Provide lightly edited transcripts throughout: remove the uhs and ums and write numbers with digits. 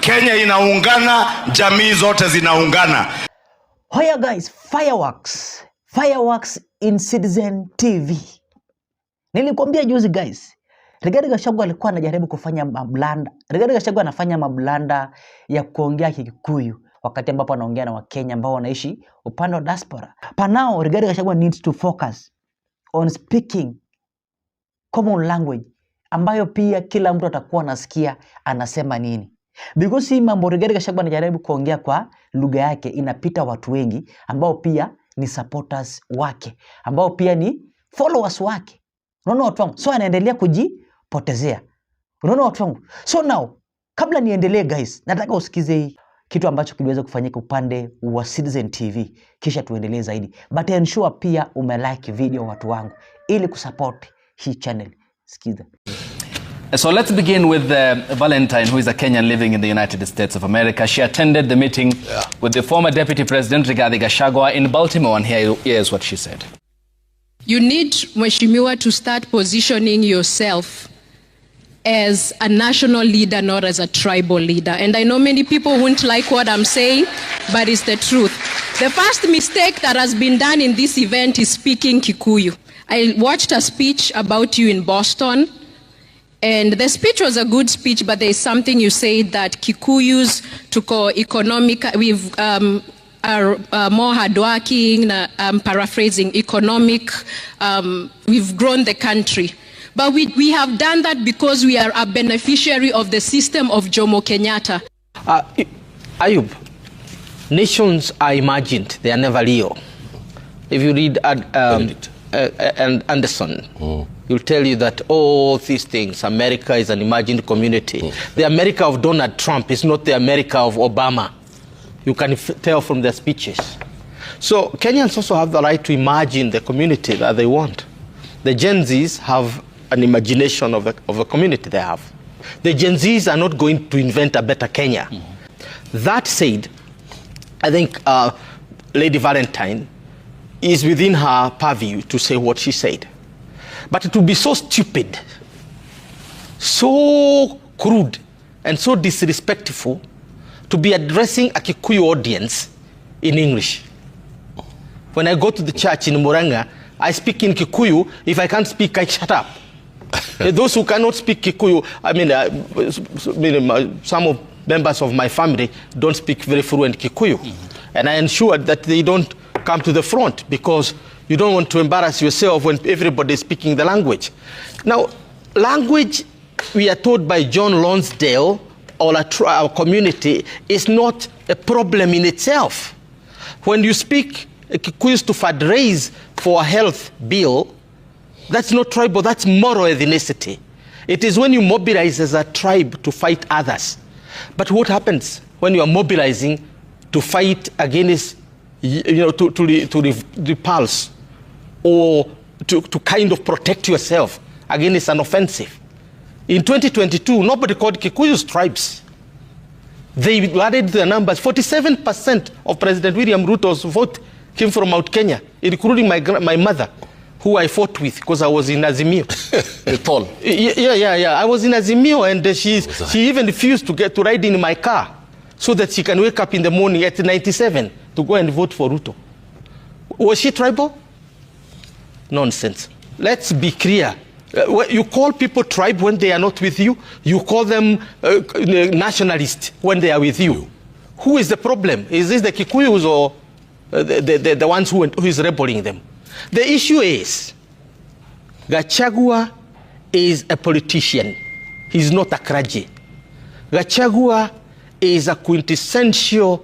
Kenya inaungana, jamii zote zinaungana. Hoya guys, fireworks in Citizen TV. Nilikwambia juzi guys, Rigathi Gachagua alikuwa anajaribu kufanya mablanda. Rigathi Gachagua anafanya mablanda ya kuongea Kikuyu wakati ambapo anaongea na Wakenya ambao wanaishi upande wa diaspora. Panao Rigathi Gachagua needs to focus on speaking common language ambayo pia kila mtu atakuwa anasikia anasema nini. Because hii mambo Rigathi Gachagua anajaribu kuongea kwa lugha yake inapita watu wengi ambao pia ni supporters wake, ambao pia ni followers wake. Unaona watu wangu? So anaendelea kujipotezea. Unaona watu wangu? So now, kabla niendelee guys, nataka usikize kitu ambacho kiliweza kufanyika upande wa Citizen TV, kisha tuendelee zaidi. But ensure pia umelike video watu wangu ili kusupport hii channel. Sikiza. So let's begin with Valentine, who is a Kenyan living in the United States of America. She attended the meeting with the former Deputy President Rigathi Gachagua in Baltimore, and here's what she said. You need, Mheshimiwa, to start positioning yourself as a national leader, not as a tribal leader. And I know many people won't like what I'm saying, but it's the truth. The first mistake that has been done in this event is speaking Kikuyu. I watched a speech about you in Boston, and the speech was a good speech, but there's something you said that Kikuyus tuko economic, we've are more hardworking, paraphrasing, economic, we've grown the country. But we have done that because we are a beneficiary of the system of Jomo Kenyatta. Ayub, nations are imagined, they are never real. If you read Anderson, he'll tell you that all these things, America is an imagined community. The America of Donald Trump is not the America of Obama. You can tell from their speeches. So Kenyans also have the right to imagine the community that they want. The Gen Zs have an imagination of the community they have. The Gen Zs are not going to invent a better Kenya. That said, I think Lady Valentine is within her purview to say what she said. But it would be so stupid, so crude, and so disrespectful to be addressing a Kikuyu audience in English. When I go to the church in Muranga, I speak in Kikuyu. If I can't speak, I shut up. Those who cannot speak Kikuyu, some of members of my family don't speak very fluent Kikuyu. And I ensure that they don't come to the front because you don't want to embarrass yourself when everybody is speaking the language. Now, language, we are told by John Lonsdale, or our community, is not a problem in itself. When you speak Kikuyus to fundraise for a health bill, that's not tribal, that's moral ethnicity. It is when you mobilize as a tribe to fight others. But what happens when you are mobilizing to fight against, to repulse or to kind of protect yourself against an offensive? In 2022, nobody called Kikuyus tribes. They added their numbers. 47% of President William Ruto's vote came from Mount Kenya, including my mother, who I fought with because I was in Azimio. Paul. Yeah. I was in Azimio, and she even refused to ride in my car so that she can wake up in the morning at 97 to go and vote for Ruto. Was she tribal? Nonsense. Let's be clear. You call people tribe when they are not with you. You call them nationalist when they are with you. Who is the problem? Is this the Kikuyus or the ones who is rebelling them? The issue is Gachagua is a politician. He's not a clergy. Gachagua is a quintessential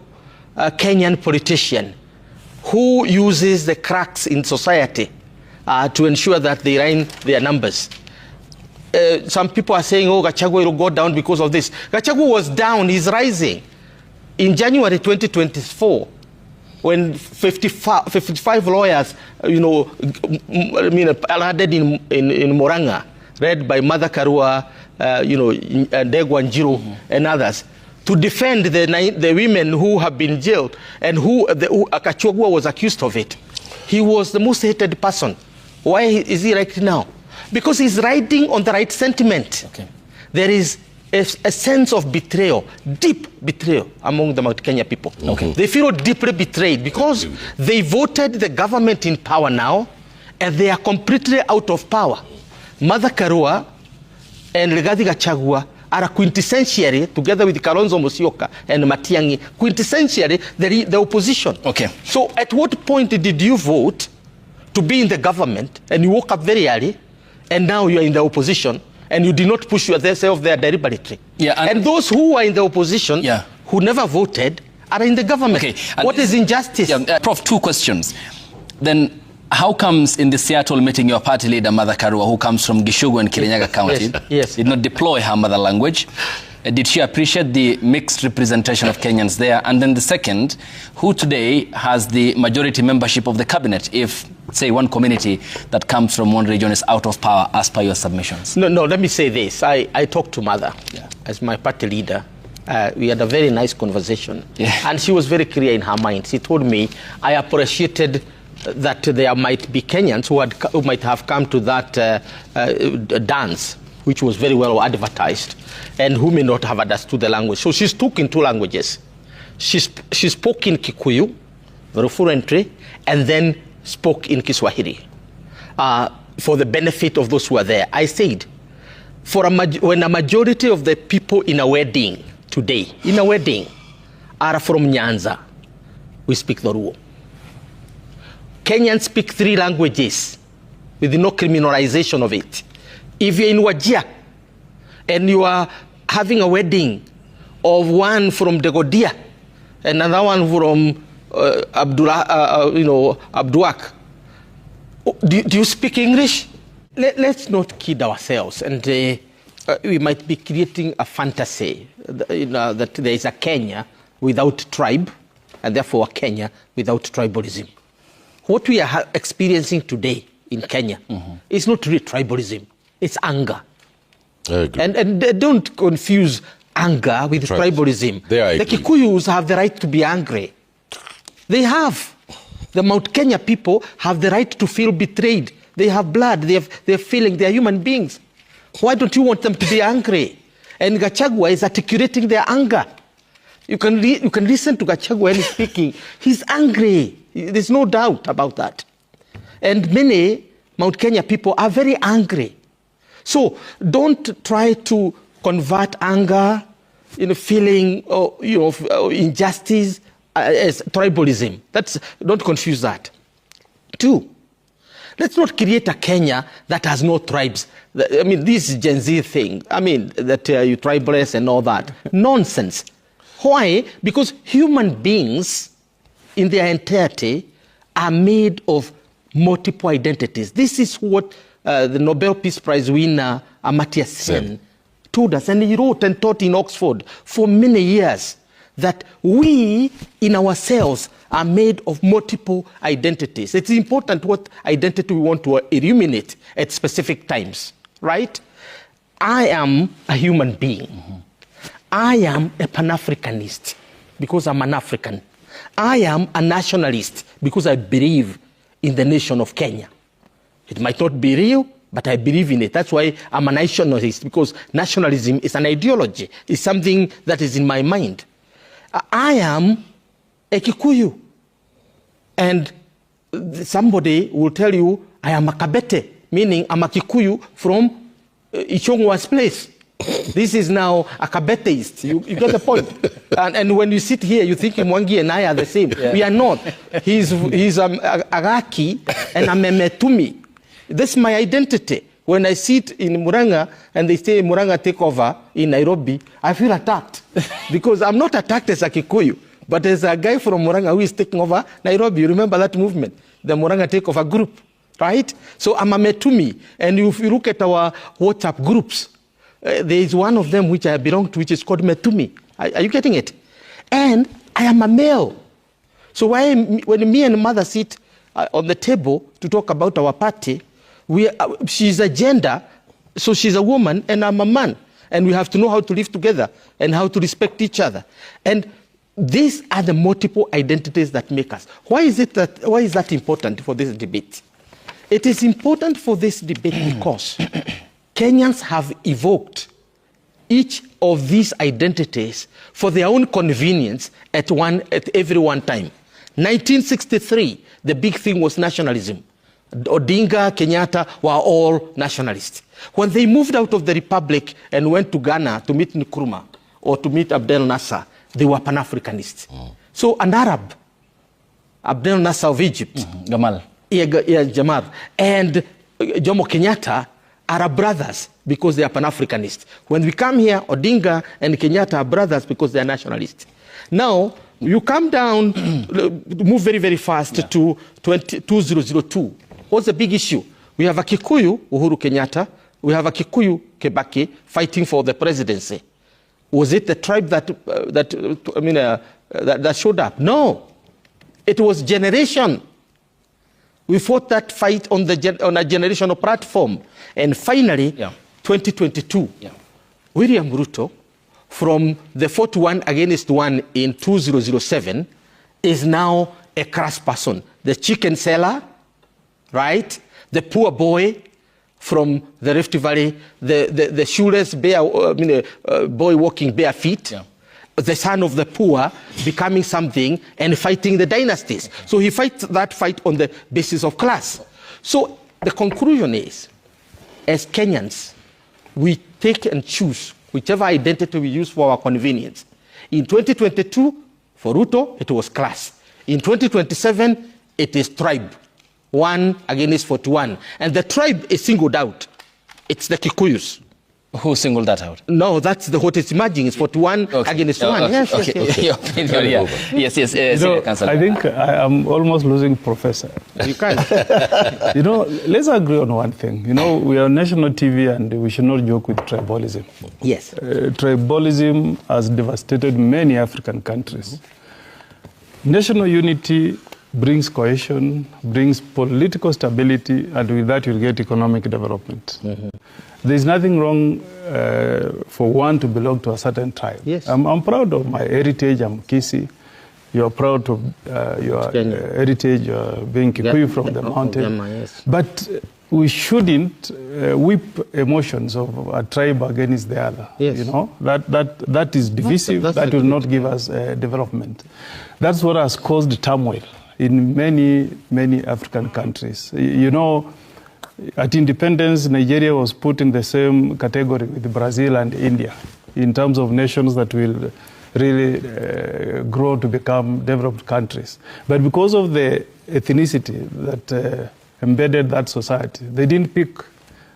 Kenyan politician who uses the cracks in society to ensure that they line their numbers. Some people are saying, oh, Gachagua will go down because of this. Gachagua was down, he's rising. In January 2024, when 55 lawyers, added in Muranga, led by Mother Karua, Ndegwa Njiru, and others, to defend the women who have been jailed and who Gachagua was accused of it. He was the most hated person. Why is he right now? Because he's riding on the right sentiment. Okay. There is a sense of betrayal, deep betrayal among the Mount Kenya people. Okay. They feel deeply betrayed because they voted the government in power now and they are completely out of power. Martha Karua and Rigathi Gachagua are quintessentially, together with Kalonzo Musyoka and Matiang'i, quintessentially the opposition. Okay. So at what point did you vote to be in the government and you woke up very early and now you are in the opposition and you did not push yourself there deliberately? Yeah, and those who are in the opposition, who never voted, are in the government. Okay. What is injustice? Yeah, Prof, 2 questions. Then, how comes in the Seattle meeting your party leader, Martha Karua, who comes from Gishugu and Kirinyaga County, yes. did not deploy her mother language? Did she appreciate the mixed representation of Kenyans there? And then the second, who today has the majority membership of the cabinet if, say, one community that comes from one region is out of power as per your submissions? No, let me say this. I talked to Mother as my party leader. We had a very nice conversation. And she was very clear in her mind. She told me, I appreciated that there might be Kenyans who might have come to that dance, which was very well advertised, and who may not have understood the language. So she spoke in 2 languages. She spoke in Kikuyu, very fluently, and then spoke in Kiswahili for the benefit of those who are there. I said, when a majority of the people in a wedding today, are from Nyanza, we speak the Luo. Kenyans speak 3 languages with no criminalization of it. If you're in Wajir and you are having a wedding of one from Degodia and another one from Abduak, do you speak English? Let's not kid ourselves, and we might be creating a fantasy that there is a Kenya without tribe, and therefore a Kenya without tribalism. What we are experiencing today in Kenya is not really tribalism, it's anger. And don't confuse anger with tribalism. The Kikuyus have the right to be angry. They have. The Mount Kenya people have the right to feel betrayed. They have blood, they have feeling, they are human beings. Why don't you want them to be angry? And Gachagua is articulating their anger. You can listen to Gachagua when he's speaking. He's angry. There's no doubt about that. And many Mount Kenya people are very angry. So don't try to convert anger, feeling, injustice as tribalism. Don't confuse that. 2, let's not create a Kenya that has no tribes. I mean, this Gen Z thing, that you tribalist and all that. Nonsense. Why? Because human beings in their entirety are made of multiple identities. This is what the Nobel Peace Prize winner Amartya Sen told us, and he wrote and taught in Oxford for many years, that we in ourselves are made of multiple identities. It's important what identity we want to illuminate at specific times, right? I am a human being. I am a Pan-Africanist because I'm an African. I am a nationalist because I believe in the nation of Kenya. It might not be real, but I believe in it. That's why I'm a nationalist, because nationalism is an ideology. It's something that is in my mind. I am a Kikuyu. And somebody will tell you, I am a Kabete, meaning I'm a Kikuyu from Ichongwa's place. This is now a Kabeteist. You get the point. And when you sit here, you think Mwangi and I are the same. Yeah. We are not. He's a Agaki and I'm a Metumi. That's my identity. When I sit in Muranga and they say Muranga take over in Nairobi, I feel attacked. Because I'm not attacked as a Kikuyu, but as a guy from Muranga who is taking over Nairobi. You remember that movement, the Muranga takeover group, right? So I'm a Metumi. And if you look at our WhatsApp groups, there is one of them which I belong to, which is called Metumi. Are you getting it? And I am a male. So when me and mother sit on the table to talk about our party, she's a gender, so she's a woman and I'm a man. And we have to know how to live together and how to respect each other. And these are the multiple identities that make us. Why is that important for this debate? It is important for this debate because Kenyans have evoked each of these identities for their own convenience at every one time. 1963, the big thing was nationalism. Odinga, Kenyatta were all nationalists. When they moved out of the republic and went to Ghana to meet Nkrumah or to meet Abdel Nasser, they were Pan-Africanists. So an Arab, Abdel Nasser of Egypt, Gamal, Jamal, and Jomo Kenyatta are brothers because they are Pan-Africanists. When we come here, Odinga and Kenyatta are brothers because they are nationalists. Now, you come down, move very, very fast to 2002. What's the big issue? We have a Kikuyu, Uhuru Kenyatta. We have a Kikuyu, Kibaki, fighting for the presidency. Was it the tribe that showed up? No. It was generation. We fought that fight on a generational platform. And finally, 2022, William Ruto, from the 41 against 1 in 2007, is now a crass person. The chicken seller, right? The poor boy from the Rift Valley, the shoeless boy walking bare feet, the son of the poor becoming something and fighting the dynasties. So he fights that fight on the basis of class. So the conclusion is, as Kenyans, we take and choose whichever identity we use for our convenience. In 2022, for Ruto, it was class. In 2027, it is tribe. 1 against 41. And the tribe is singled out. It's the Kikuyus. Who singled that out? No, that's what it's emerging. It's 41 against 1. Yes. Your opinion, yes. I think I'm almost losing Professor. You can. Let's agree on one thing. We are national TV and we should not joke with tribalism. Yes. Tribalism has devastated many African countries. National unity brings cohesion, brings political stability, and with that you'll get economic development. There's nothing wrong for one to belong to a certain tribe. Yes. I'm proud of my heritage. I'm Kisi. You're proud of your heritage, being Kikuyu from the mountain. Yes. But we shouldn't whip emotions of a tribe against the other. Yes. That is divisive. That will not give us development. That's what has caused turmoil in many, many African countries. At independence, Nigeria was put in the same category with Brazil and India in terms of nations that will really grow to become developed countries. But because of the ethnicity that embedded that society, they didn't pick.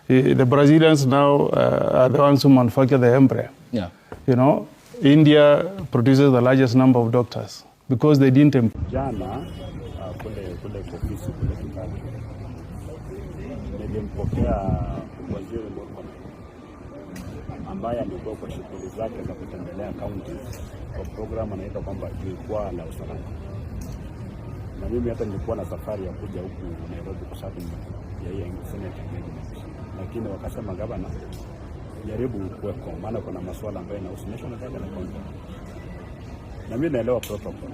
The Brazilians now are the ones who manufacture the embryo. Yeah. India produces the largest number of doctors because they didn't. Jana kule ofisi kule Kikuyu nilimpokea waziri Murkomen ambaye alikuwa kwa shughuli zake za kutembelea counties kwa program anaitwa kwamba jukwaa la usalama. Na mimi hata nilikuwa na safari ya kuja huku Nairobi kwa sababu ya hii Senate amendment. Lakini wakasema gavana jaribu kuweko, maana kuna masuala ambayo yanahusu national government. Na mimi naelewa protocol.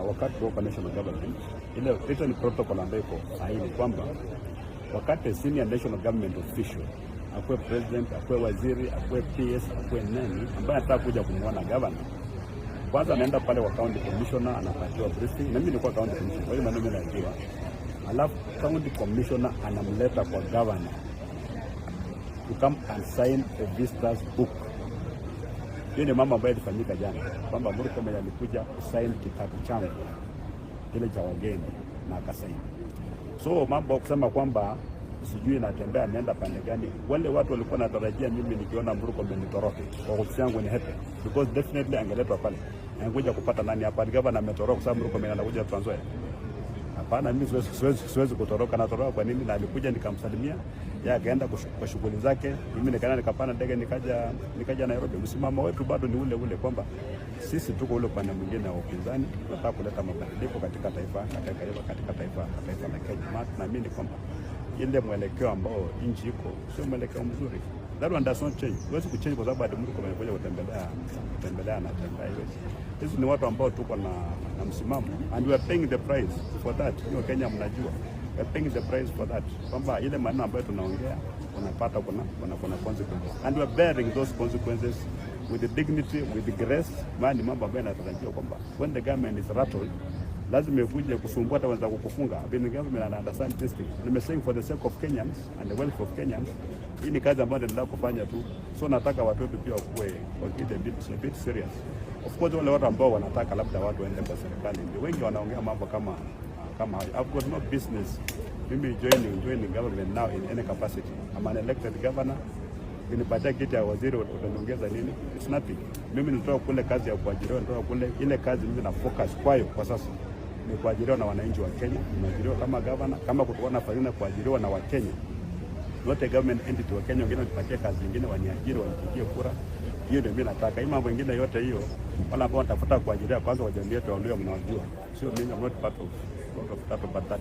Wakati wa national government, ile written protocol ambayo iko sahihi kwamba wakati senior national government official, akwe president, akwe waziri, akwe PS, akwe nani ambaye anataka kuja kumuona governor, kwanza anaenda pale kwa county commissioner anapatiwa briefing. Na mimi nilikuwa county commissioner, kwa hiyo maneno najua. Alafu county commissioner anamleta kwa governor to come and sign a visitor's book. Hiyo ni mambo ambayo ilifanyika jana, kwamba Murkomen alikuja kusign kitabu changu kile cha wageni na akasaini. So mambo kusema kwamba sijui natembea nenda pande gani, wale watu walikuwa natarajia mimi nikiona Murkomen nitoroke kwa ofisi yangu ni hepe, because definitely angeletwa pale angekuja kupata nani hapa gavana ametoroka kwa sababu Murkomen anakuja Trans Nzoia. Hapana, mimi siwezi kutoroka. Natoroka kwa nini? Na alikuja nikamsalimia, yeye akaenda kwa shughuli zake, mimi nikaenda nikapanda ndege nikaja Nairobi. Msimamo wetu bado ni ule kwamba sisi tuko ule upande mwingine wa upinzani, tunataka kuleta mabadiliko katika taifa la Kenya. Na mimi ni kwamba ile mwelekeo ambao nchi iko sio mwelekeo mzuri. That one does not change. Huwezi kuchange kwa sababu hadi Murkomen amekuja kutembelea na tembea. Hizi ni watu ambao tuko na msimamo, and we are paying the price for that. Kenya mnajua, we are paying the price for that. Kwamba ile maneno ambayo tunaongea unapata kuna consequences, and we are bearing those consequences with the dignity, with the grace. Maana mambo ambayo yanatarajiwa kwamba when the government is rattled, lazima ikuje kusumbua hata wenzako kufunga. I've been government and understand this thing. I'm saying for the sake of Kenyans and the wealth of Kenyans, hii ni kazi ambayo ndio kufanya tu. So nataka watoto pia wakuwe a bit serious. Of course wale watu ambao wanataka labda watu waende kwa serikali, ndio wengi wanaongea mambo kama I've got no business mimi joining government now in any capacity. I'm an elected governor. Ukinipatia kiti ya waziri utaniongeza nini? It's nothing. Mimi nilitoka kule kazi ya kuajiriwa, nilitoka kule ile kazi mimi na focus kwayo kwa sasa ni kuajiriwa na wananchi wa Kenya, nimeajiriwa kama governor, kama kutakuwa na faida kuajiriwa na Wakenya. Not a government entity wa Kenya wengine wanipatie kazi nyingine, waniajiri, wanipigie kura. Hiyo ndio mimi nataka. Hii mambo mengine yote hiyo wala ambao watafuta kuajiriwa kwanza wa jamii yetu walio mnawajua. Sio mimi, I'm not part of that.